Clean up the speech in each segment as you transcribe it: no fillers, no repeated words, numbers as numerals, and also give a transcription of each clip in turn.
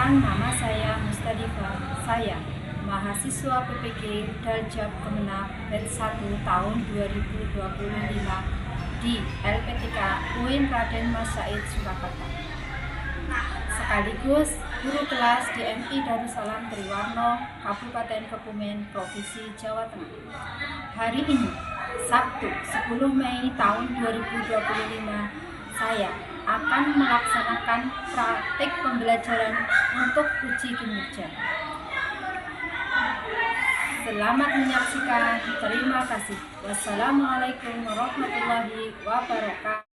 Perkenalkan, nama saya Mustadifa. Saya mahasiswa PPG Daljab Kemenang batch 1 tahun 2025 di LPTK UIN Raden Mas Said Surakarta. Sekaligus guru kelas di MI Darussalam Triwarno, Kabupaten Kebumen, Provinsi Jawa Tengah. Hari ini, Sabtu 10 Mei tahun 2025, saya akan melaksanakan praktik pembelajaran untuk uji kinerja. Selamat menyaksikan. Terima kasih. Wassalamualaikum warahmatullahi wabarakatuh.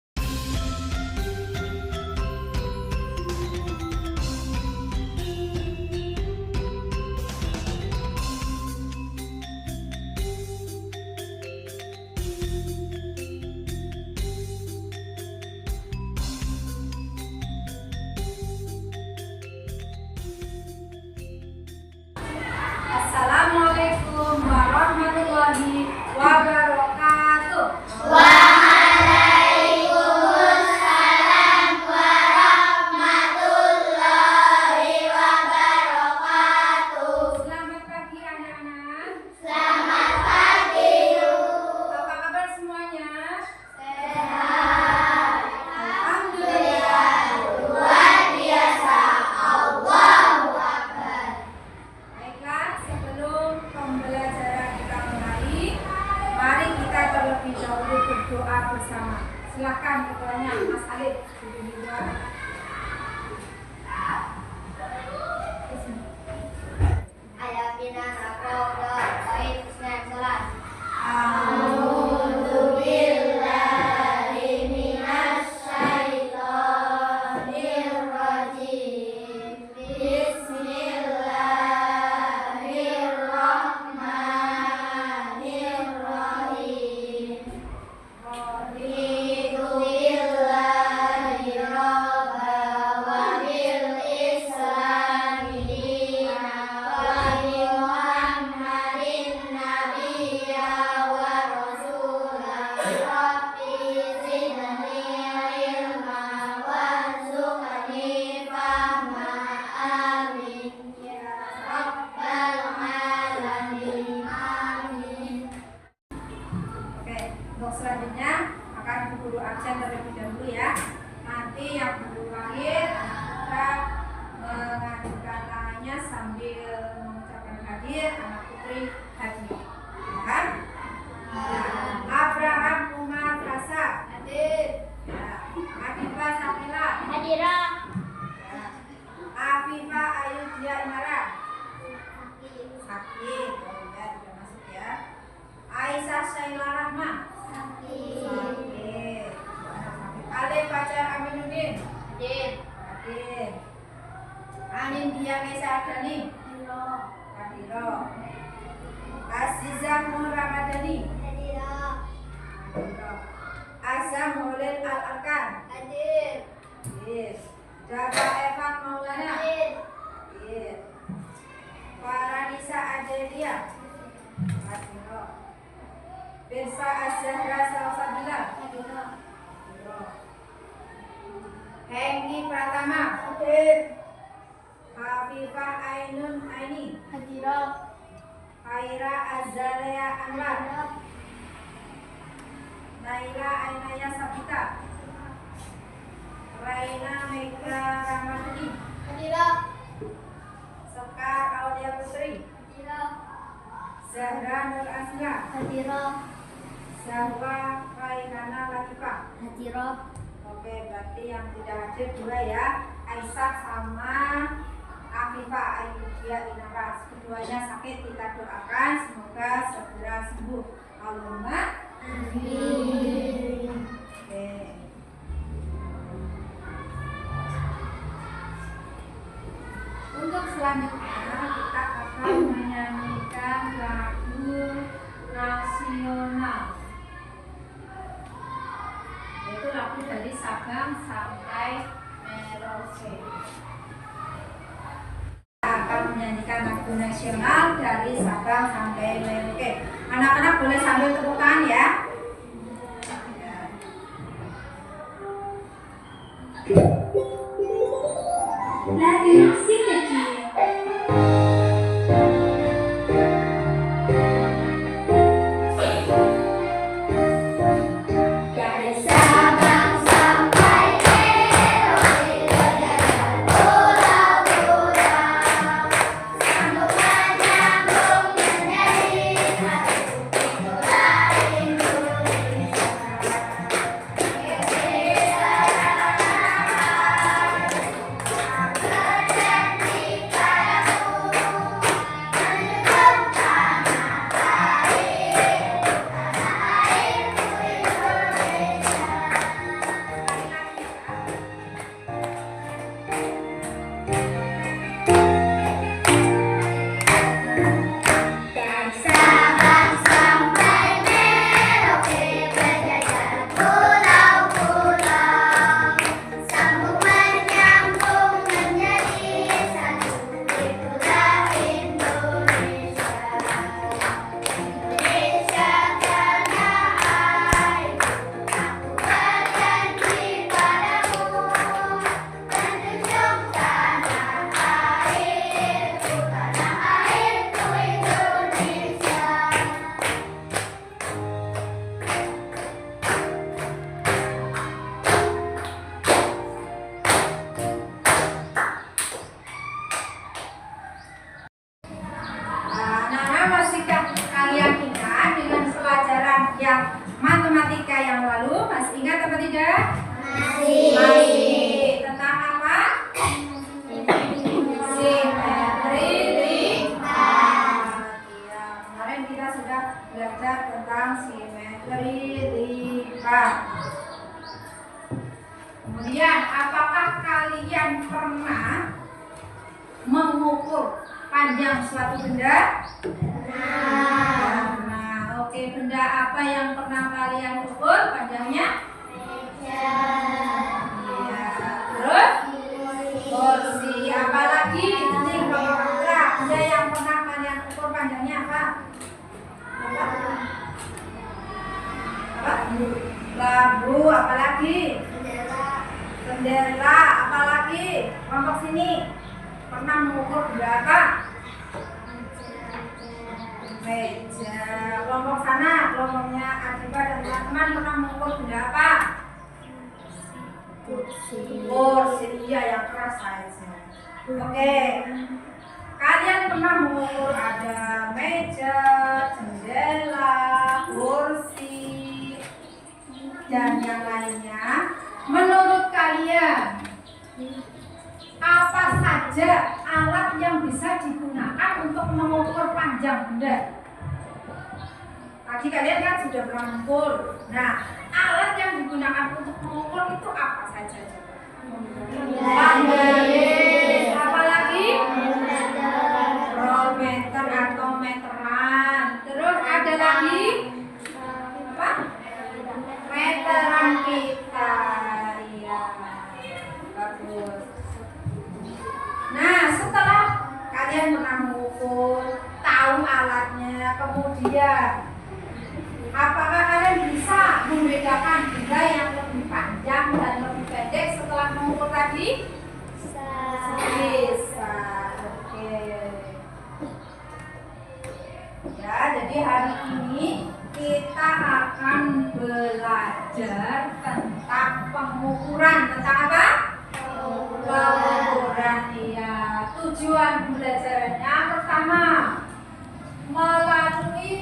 Assalamualaikum warahmatullahi wabarakatuh. Waalaikumsalam warahmatullahi wabarakatuh. Selamat pagi anak-anak. Selamat pagi. Apa kabar semuanya? Sehat. Alhamdulillah. Luar biasa. Allahu Akbar. Baiklah, sebelum pembelajaran kita mulai, mari kita terlebih dahulu berdoa bersama. Silakan ketuanya Mas Alif. Ayapina nakoda baik Islam salat. A'udzu billahi minasy syaithanir rajim. Bismillahirrahmanirrahim. Raditu billahi rabba wa bil islami dina wa bi Muhammadin nabiyya wa rasulah. Rabbi zidni ilma warzuqni fahma. Amin ya rabbal alamin. Amin. Oke, untuk selanjutnya akan Ibu Guru absen terlebih dahulu ya. Nanti yang berulangi kita mengajukan tangannya sambil mengucapkan hadir anak putri hadir. Ya. Abraham Umar Rasa hadir. Ya. Afifah Sapila Hadirah. ya. Afifah Ayudhya Inara sakit. Oh ya, tidak masuk ya. Aisyah Syaila Rahma sakit. Alif Fajar Aminuddin Hadir. hadir. Anindya Nesa Adani hadiro. Azizah Nur Ramadhani Hadirah. hadiro. Azam Holil Al Arkan Hadir. hadir. Jaba Evan Maulana Hadir. hadir. Faranisa Adelia hadiro. Birsa Az-Zahra Salsabila Hadirah. hadiro. Hengki Pratama hadir. Hafifah Ainun Aini Hadirah. Haira Azalea Anwar Naila Ainaya Sabita Raina Mega Ramadhani Hadirah. Sekar Aulia Putri Hadirah. Zahra Nur Asya Hadirah. Zahwa Raihana Latifah. Hadirah. Oke, berarti yang tidak hadir dua ya, Aisyah sama Afifah Ayudhya Inara. Keduanya sakit, kita doakan semoga segera sembuh. Allahumma Amin. oke. Untuk selanjutnya kita akan menyanyikan lagu nasional, yaitu lagu dari Sabang sampai Merauke. Kita akan menyanyikan lagu nasional dari Sabang sampai Merauke. Anak-anak boleh sambil tepuk tangan ya. Lagu signature Masih. Tentang apa? Simetrika. Ya, kemarin kita sudah belajar tentang simetrika. Kemudian, apakah kalian pernah mengukur panjang suatu benda? Nah, oke, benda apa yang pernah kalian ukur panjangnya? Iya. Terus? Kursi. Apa lagi? Ini benda yang pernah kalian ukur panjangnya apa? Lampu. Apa lagi? Bendera. Apa lagi? Kelompok sini pernah mengukur benda apa? Meja. Kelompok sana, kelompoknya Adiba dan teman-teman pernah mengukur benda apa? Kursi. Iya, yang keras saja. Oke. Kalian pernah mengukur ada meja, jendela, kursi, dan yang lainnya. Menurut kalian, apa saja alat yang bisa digunakan untuk mengukur panjang benda? Tadi kalian kan sudah pernah mengukur. Nah, alat yang digunakan untuk mengukur itu apa saja? Garis. Apa lagi? Meter atau meteran. Terus ada lagi apa? Meteran kita. Iya, bagus. Nah, setelah kalian pernah mengukur, tahu alatnya, kemudian apakah kalian bisa membedakan benda yang lebih panjang dan lebih pendek setelah mengukur tadi? Bisa. Oke. Ya, jadi hari ini kita akan belajar tentang pengukuran. Tentang apa? Pengukuran. Ya, tujuan pembelajarannya pertama melalui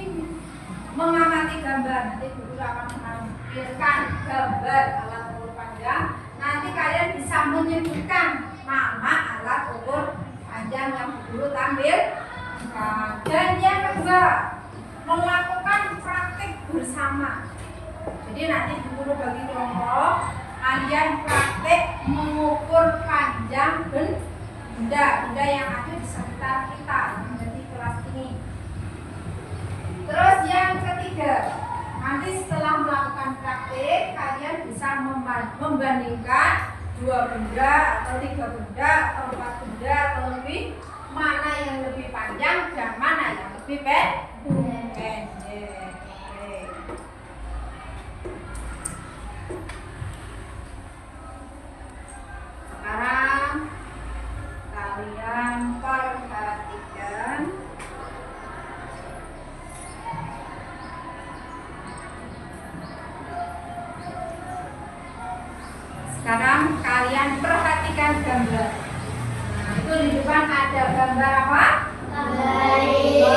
mengamati gambar. Nanti guru akan menampilkan gambar alat ukur panjang. Nanti kalian bisa menyebutkan nama alat ukur panjang yang guru tampilkan. Dan yang kedua, melakukan praktik bersama. Jadi nanti guru bagi kelompok, kalian praktik mengukur panjang benda yang ada di sekitar kita di kelas ini. Terus yang ketiga, nanti setelah melakukan praktik, kalian bisa membandingkan 2 benda atau 3 benda atau 4 benda atau lebih, mana yang lebih panjang dan mana yang lebih pendek. Sekarang kalian perhatikan gambar. Nah, itu di depan ada gambar apa? Garis.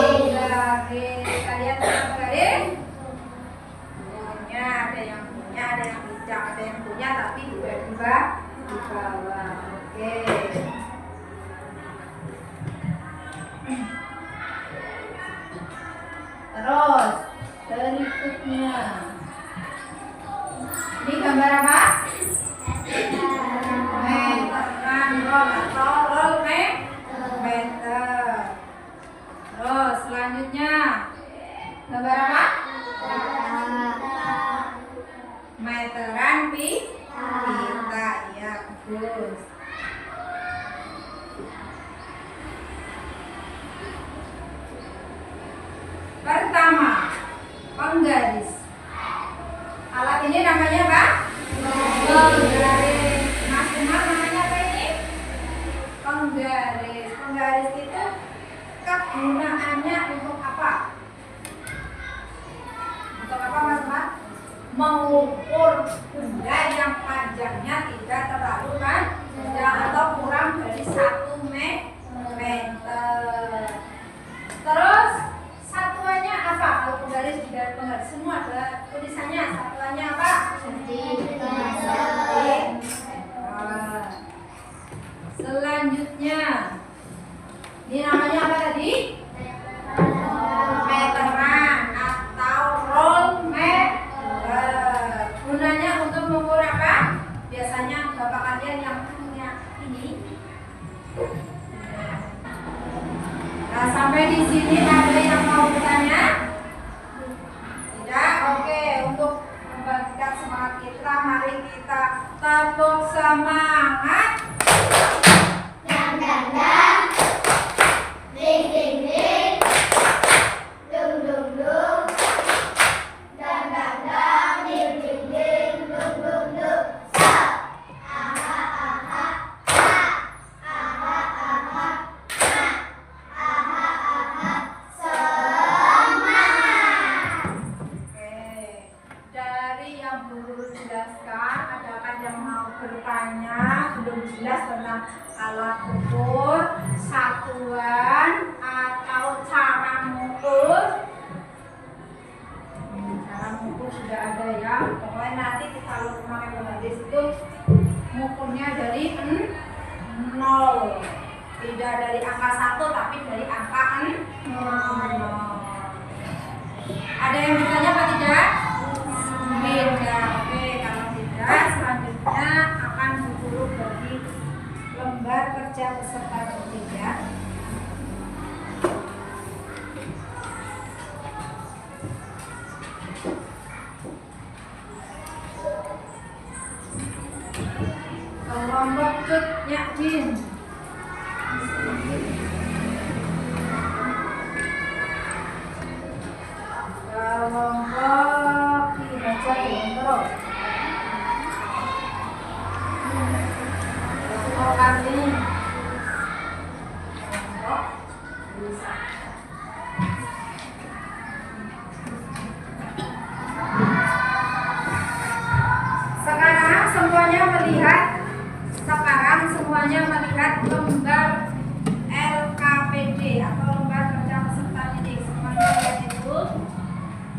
Kalian tahu garis? Punya, ada yang punya, ada yang tidak, ada yang punya tapi tiba-tiba di bawah. Oke. Terus berikutnya, ini gambar apa? Meteran, roll atau roll meter. Terus selanjutnya gambar apa? Meteran pita. Ya, bagus. Pertama, penggaris. Alat ini namanya apa? Penggaris. Mas Umar namanya apa ini? Penggaris. Penggaris itu kegunaannya untuk apa? Untuk apa, Mas Umar? Mengukur benda yang panjangnya tidak terlalu panjang atau kurang dari 1 meter. Terus satuannya apa? Kalau penggaris juga penggaris semua ada tulisannya. Satuannya apa? Detik. selanjutnya. Ini namanya apa tadi? Meteran atau roll meter. Gunanya untuk mengukur apa? Biasanya bapak kalian yang punya ini. Nah, sampai di sini ada yang mau bertanya? Tidak? Oke, untuk membangkitkan semangat kita, mari kita tepuk semangat. Dang dang dang, ding ding ding, dung dung dung, dang dang dang, ding ding ding, dung dung dung. Aha aha ha, aha aha ha, aha aha semangat. Oke, dari yang guru jelaskan, adakah yang mau bertanya belum jelas tentang alat ukur, satuan atau cara mengukur? Cara mengukur sudah ada ya. Pokoknya nanti kita kalau memakai pembatis itu mengukurnya dari 0, tidak dari angka 1 tapi dari angka 0. Ada yang bertanya apa tidak? Tidak. Oke, kalau tidak, selanjutnya akan guru bagi lembar kerja peserta didik ya. Kelompok Cut Yakin. Kelompok Kibaca Gendro. Kelompok Kartini. Kelompok Lisa. Sekarang semuanya melihat lembar LKPD atau lembar kerja peserta didik. Semuanya lihat itu.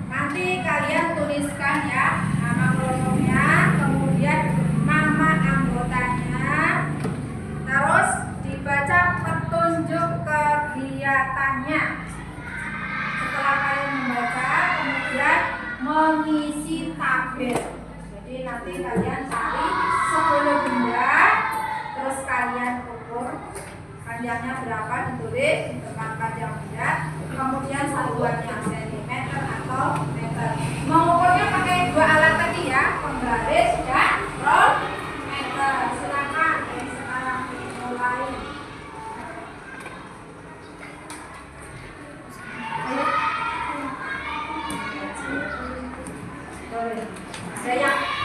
Nanti kalian tuliskan ya nama kelompoknya, kemudian nama anggotanya, terus dibaca petunjuk kegiatannya. Setelah kalian membaca, kemudian mengisi tabel. Jadi nanti kalian cari 10 benda, terus kalian ukur panjangnya berapa, ditulis di depan panjang benda, kemudian satuannya sentimeter atau meter. Mengukurnya pakai 2 alat tadi ya, pembaris dan roll meter. Silakan dari sekarang mulai.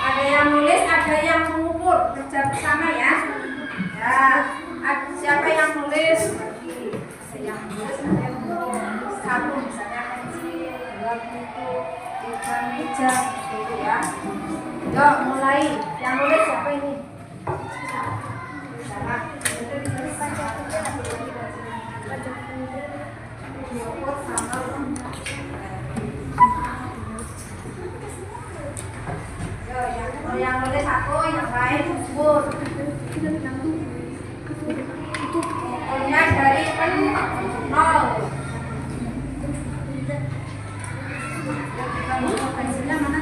Ada yang nulis, ada yang mengukur, kerja bersama ya. Ya, siapa yang nulis? Ada yang nulis, ada yang mengukur. Satu misalnya pensil, 2 buku, 3 meja, gitu ya. Yuk mulai. Yang nulis siapa ini? Sama. Diukur sama. Yang nulis 1, yang lain ukur. Ukurnya dari 0. Pensilnya mana?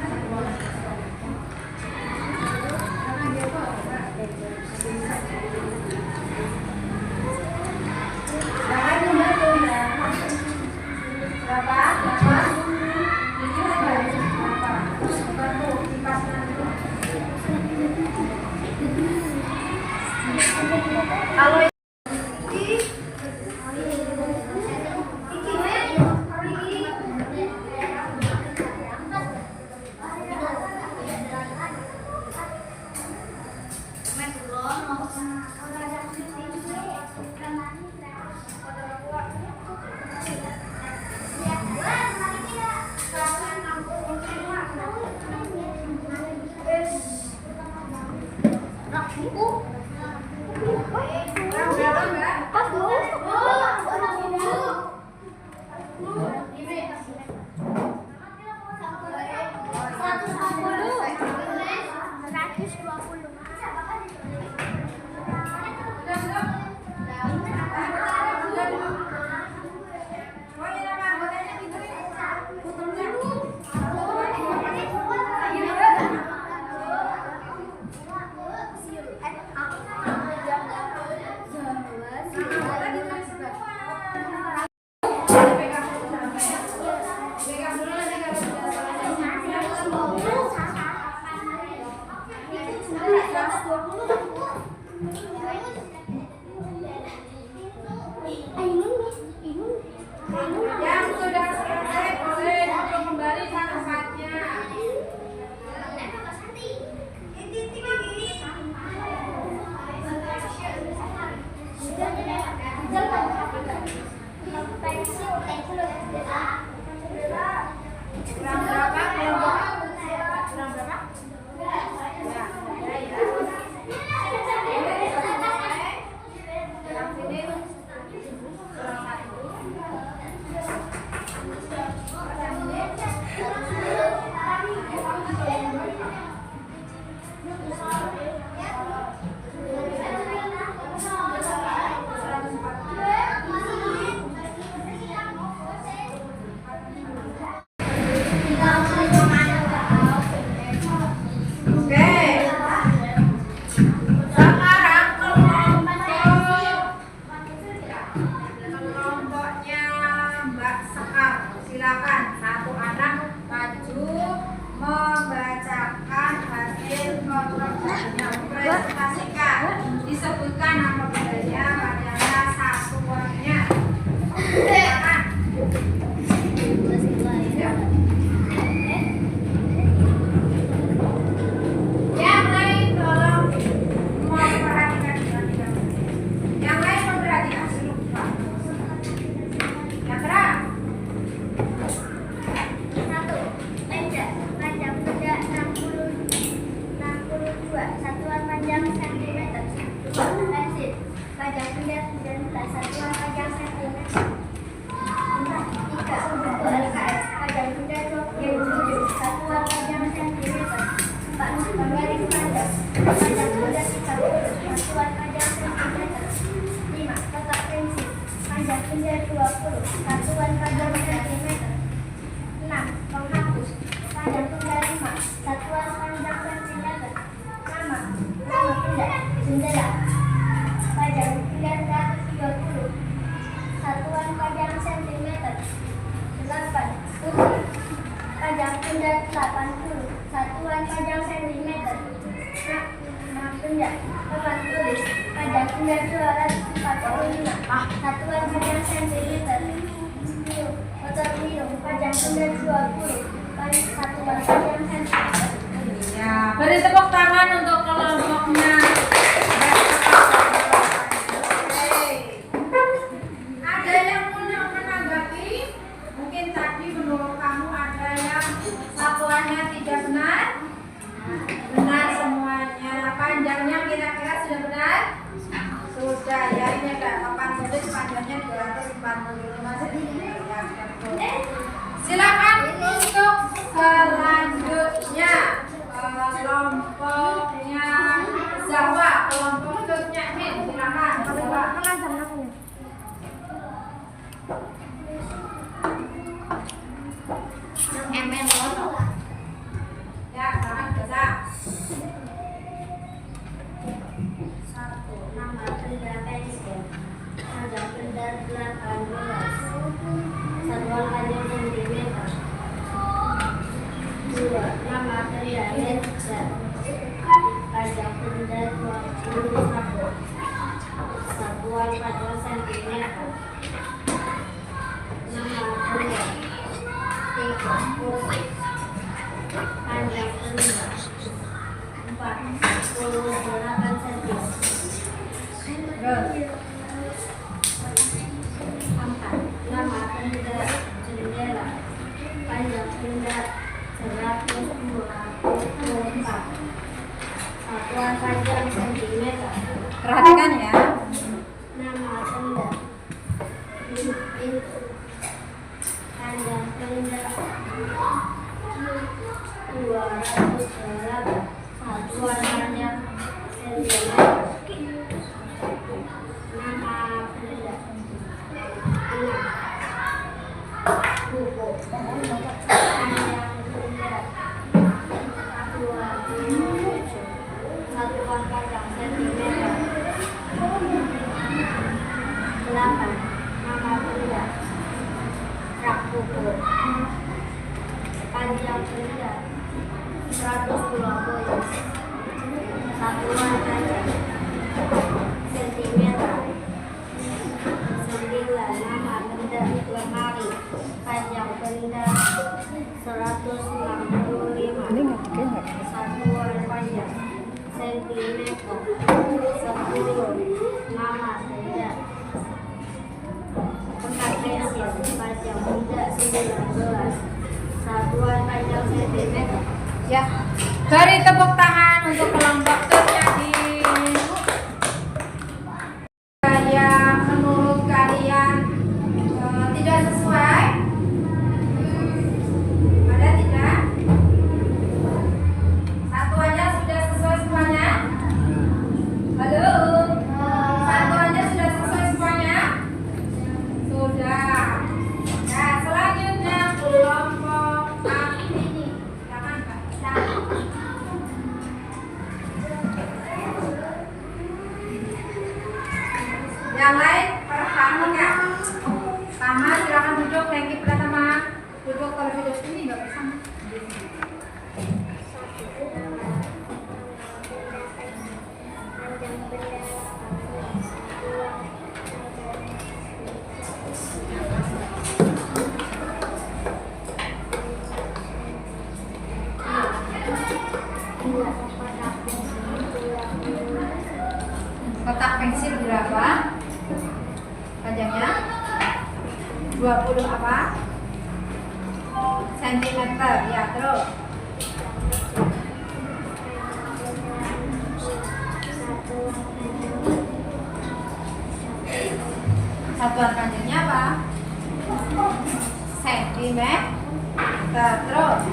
Yang sudah selesai boleh duduk kembali ke tempatnya. Kurang berapa? Kurang berapa? Ya, ada ya. Yang sini kurang satu. Kelompoknya Mbak Sekar, silakan satu anak maju membacakan hasil kontrolnya, presentasikan, disebutkan nama bendanya, panjangnya, satuannya. Silakan. Yang lain tolong memperhatikan. Yang lain memperhatikan. Yang terang. 1. Meja panjang benda 62 satuan panjang cm. 2. Pensil panjang benda 19 satuan panjang cm. 3. Buku LKS panjang benda 27 satuan panjang cm. 4. Penggaris panjang benda 30 satuan panjang cm. 5. Kotak pensil panjang benda 20 satuan panjang cm. 6. Penghapus panjang benda 5 satuan panjang cm. Nama benda jendela panjang benda 120 satuan panjang cm. 8. Putih panjang benda 80 satuan panjang cm. Nama benda papan tulis panjang benda 245 satuan panjang cm. Botol minum panjang benda 20 satuan panjang cm. Ya, beri tepuk tangan untuk kelompoknya. Ada yang mau menanggapi? Mungkin tadi menurut kamu ada yang satuannya tidak benar? Benar semuanya. Panjangnya kira-kira sudah benar? Sudah ya, ini ada papan tulis panjangnya 245 cm. Silakan untuk selanjutnya kelompoknya Zahwa, kelompok Tutnya Min, silakan. Ya, silakan baca. 1. Nama benda pensil panjang benda 18 satuan panjang cm. 2. Nama benda meja panjang benda 21 satuan panjang cm. Nama benda 3. Kursi panjang benda 48 cm. Terus. 4. Nama benda jendela panjang benda 124 satuan panjang cm. Perhatikan ya. Nama benda pintu panjang benda 208 satuan panjang cm. Nama Panjang benda 27. Satuan panjang sentimeter. 8. Nama benda rak pupuk. Panjang benda 120. Satuan panjang sentimeter. 9. Nama benda lemari. Panjang benda 165. Satuan panjang sentimeter. 10. Nama benda pekat pensil. Panjang benda 19. Satuan panjang sentimeter. Ya, beri tepuk tangan untuk kelompok terjadi. Yang menurut kalian tidak sesuai, ada tidak? Satu aja sudah sesuai semuanya? Halo? Satu aja sudah sesuai semuanya? Sudah. Nah, selanjutnya kelompok kami ini. Silakan, Kak. Yang lain paham nggak? Sama, silakan duduk. Lagi pertama duduk, kalau duduk ini nggak bisa. Panjang benda 2. Kotak pensil berapa? Panjangnya 20 apa? Sentimeter. Ya, terus satuan panjangnya apa? Sentimeter. Terus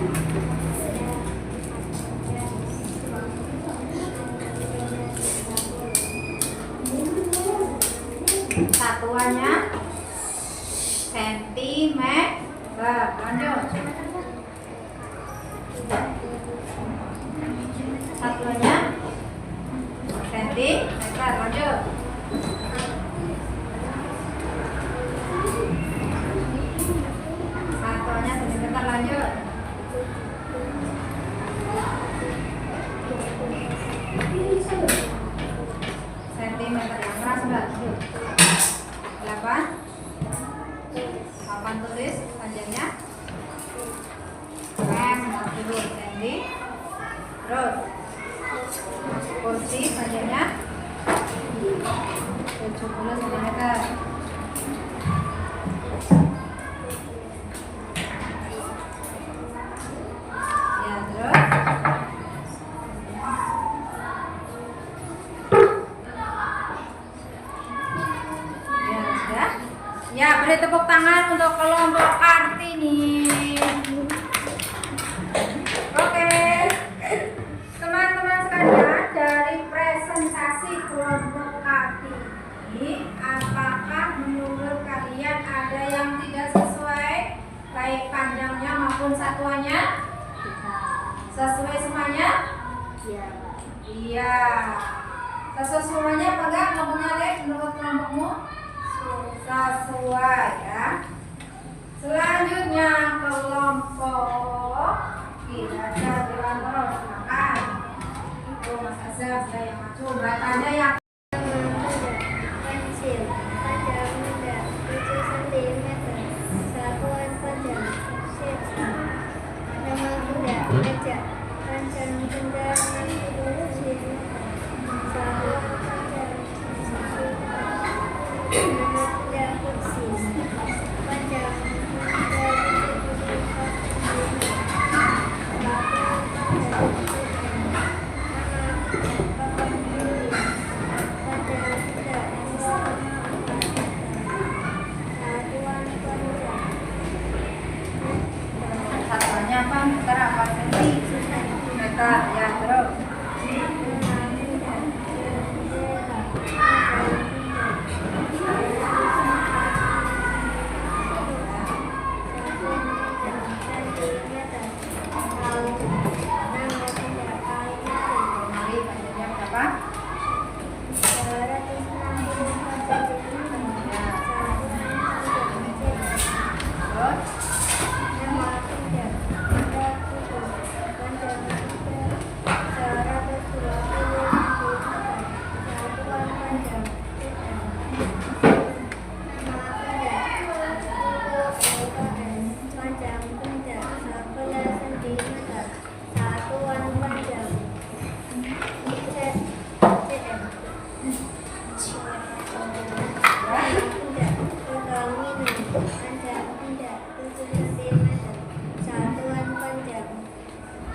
satuannya sentimeter. Lanjut. Satuannya sentimeter. Lanjut. Satuannya sentimeter. Lanjut. Sentimeter yang keras enggak? 8 tulis panjangnya 40 cm. Terus kursi panjangnya 70 cm. Ya, terus ya, beri tepuk tangan untuk kelompok Kartini. Oke, teman-teman sekalian, dari presentasi kelompok Kartini, apakah menurut kalian ada yang tidak sesuai, baik panjangnya maupun satuannya? Sesuai semuanya? Iya. Sesuai semuanya apa enggak? Ngomongnya Lek, menurut kelompokmu? Sesuai ya. Selanjutnya kelompok Kiraja Dewantoro, silakan. Itu Mas Azhar sudah yang maju. Bacanya yang pensil panjang benda 7 cm. Satuan panjang senti. Nama benda meja. Panjang benda 60 cm. Satuan panjang senti. Nama benda kursi. Panjang benda 74. satuannya apa? Meter apa sentimeter? Ya, terus. Panjang tidak 7 cm. Satuan panjang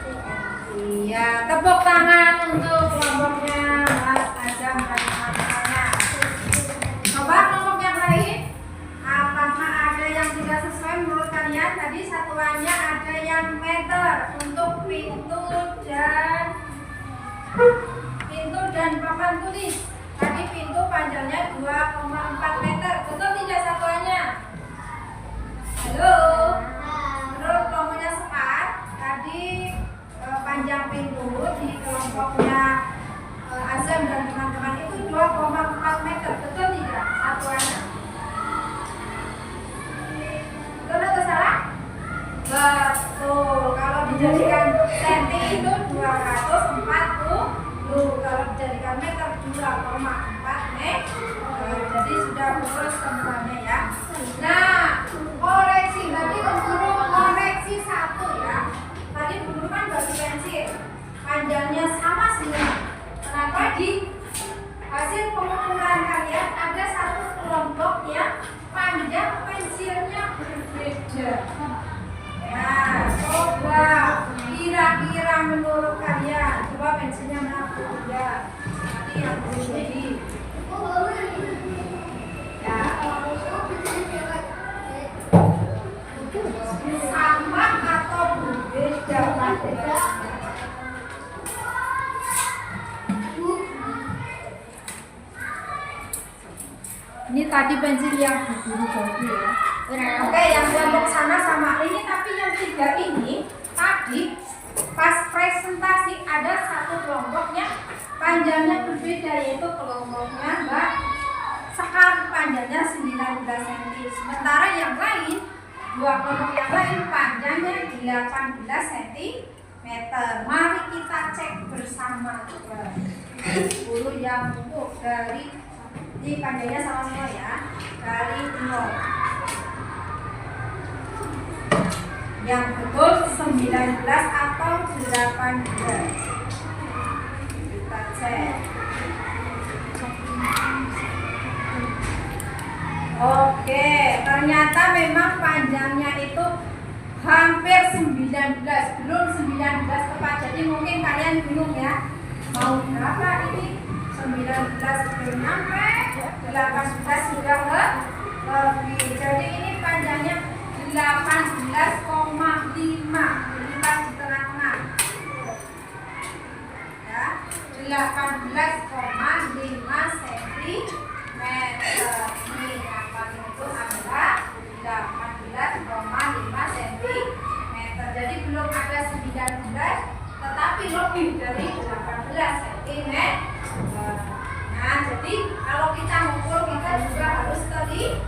cm. Iya, tepuk tangan untuk kelompoknya Mas Adam dan teman-temannya. Coba kelompok yang lain, apakah ada yang tidak sesuai menurut kalian? Tadi satuannya ada yang meter untuk pintu dan papan tulis. Tadi pintu panjangnya 2,4 meter. Betul tidak satuannya? Halo. Menurut kelompoknya Sekar, tadi panjang pintu di kelompoknya Azam dan teman-teman itu 2,4 meter. Betul tidak satuannya? Betul atau salah? Betul. Kalau dijadikan senti itu 240. Kalau dijadikan meter 2,4 meter. Jadi sudah betul semuanya ya. Nah, koreksi tadi guru koreksi satu ya. Tadi guru kan bagi pensil, panjangnya sama semua. Kenapa di hasil pengukuran kalian ada satu kelompok yang panjang pensilnya berbeda. Ya, coba kira-kira menurut kalian, coba pensilnya mana berbeda? Nanti yang berbeda. Ya. Sama atau berbeda? Ini tadi pensil yang guru bagi ya. Oke, yang kelompok sana sama ini, tapi yang tiga ini tadi pas presentasi ada satu kelompoknya panjangnya berbeda, yaitu kelompoknya Mbak Sekar, panjangnya 19 cm. Sementara yang lain, dua kelompok yang lain panjangnya 18 cm. Mari kita cek bersama coba. 10 yang untuk dari ini panjangnya sama semua ya, dari 0. Yang betul 19 atau 18. Kita cek. Oke, ternyata memang panjangnya itu hampir 19, belum 19 tepat. Jadi mungkin kalian bingung ya, mau berapa ini? 19 belum sampai, 18 sudah lebih. Jadi ini panjangnya 18,5, ini pas di tengah-tengah ya, 18,5 cm. Ini apa itu adalah 18,5 cm. Jadi belum ada 19, tetapi lebih dari 18 cm. Nah, jadi kalau kita mengukur kita juga harus teliti.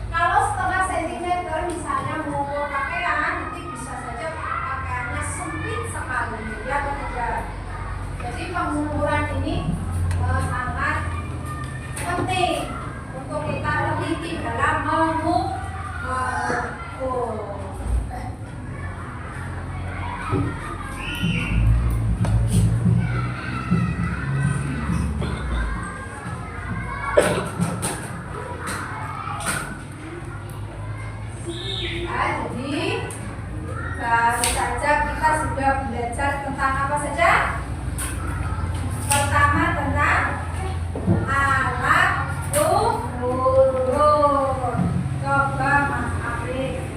Kalau setengah sentimeter misalnya mengukur pakaian, nanti bisa saja pakaiannya sempit sekali, ya atau tidak. Jadi pengukuran ini sangat penting untuk kita teliti dalam mengukur. Baru saja kita sudah belajar tentang apa saja? Pertama tentang alat ukur. Coba Mas Afif,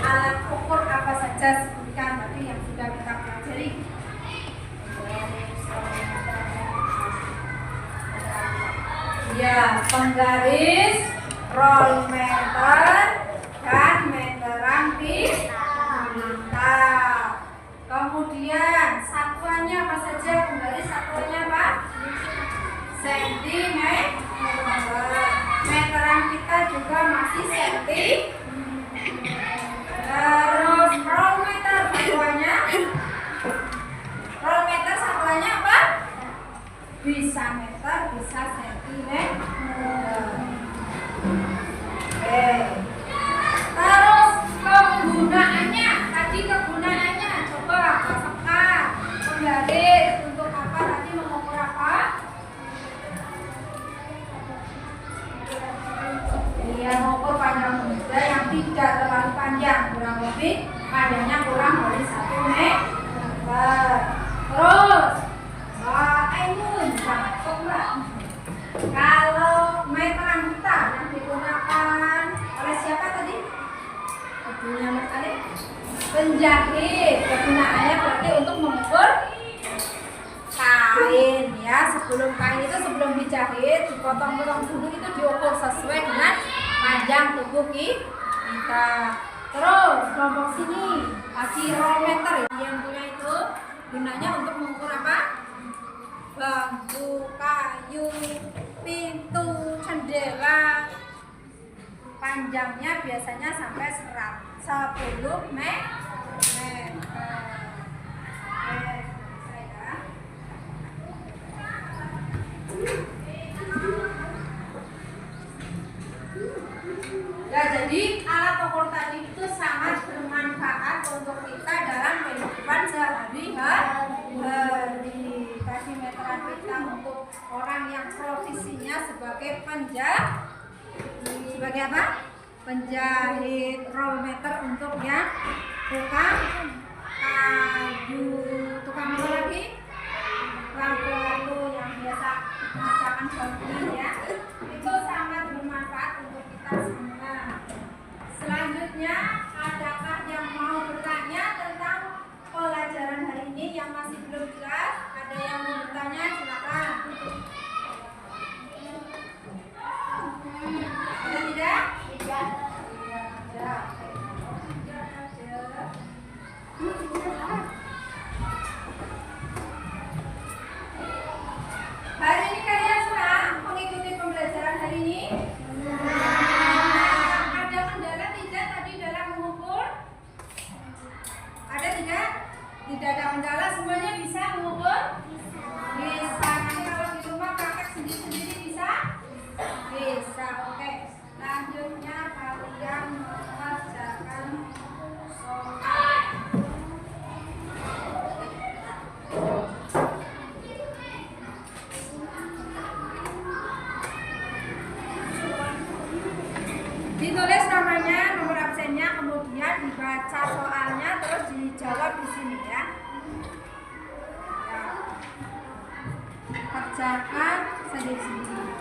alat ukur apa saja sebutkan tadi yang sudah kita pelajari? Ya, penggaris, roll meter, dan meteran pita. Kemudian satuannya apa saja? Penggaris satuannya apa? Sentimeter. Meteran pita juga masih senti. Terus roll meter satuannya? Roll meter satuannya apa? Bisa meter, bisa sentimeter. Oke. Terus kegunaannya, tadi kegunaannya coba Sekar, penggaris untuk apa tadi, mengukur apa? tidak terlalu panjang, kurang lebih panjangnya kurang dari 1 meter. Terus Ainun, kalau meteran kita yang digunakan oleh siapa tadi? Ibunya Mas Ali? Penjahit. Kegunaannya berarti untuk mengukur kain ya. Sebelum kain itu sebelum dijahit, dipotong-potong dulu, itu diukur sesuai dengan panjang tubuh kita. Terus kelompok sini kasih rollmeter yang punya itu gunanya untuk mengukur apa? Bangku, kayu, pintu, jendela. Panjangnya biasanya sampai 10 meter. Ya, jadi alat ukur tadi itu sangat bermanfaat untuk kita dalam kehidupan sehari-hari. Tadi meteran kita untuk orang yang profesinya sebagai sebagai apa? Penjahit, rollmeter untuk yang tukang kayu, tukang apa lagi? Bangku yang biasa mengerjakan bangku ya. Itu sangat bermanfaat untuk kita semua. Selanjutnya, adakah yang mau bertanya tentang pelajaran hari ini yang masih belum jelas? Ada yang mau bertanya? Silakan. Ada tidak? Tidak. Hari ini kalian senang mengikuti pembelajaran hari ini? Ada kendala tidak tadi dalam mengukur? Ada tidak? Tidak ada kendala, semuanya bisa mengukur? Bisa. Nanti kalau di rumah praktek sendiri-sendiri bisa? Bisa, oke. Selanjutnya kalian mengerjakan soal. Ditulis namanya, nomor absennya, kemudian dibaca soalnya, terus dijawab di sini ya. Kerjakan sendiri-sendiri.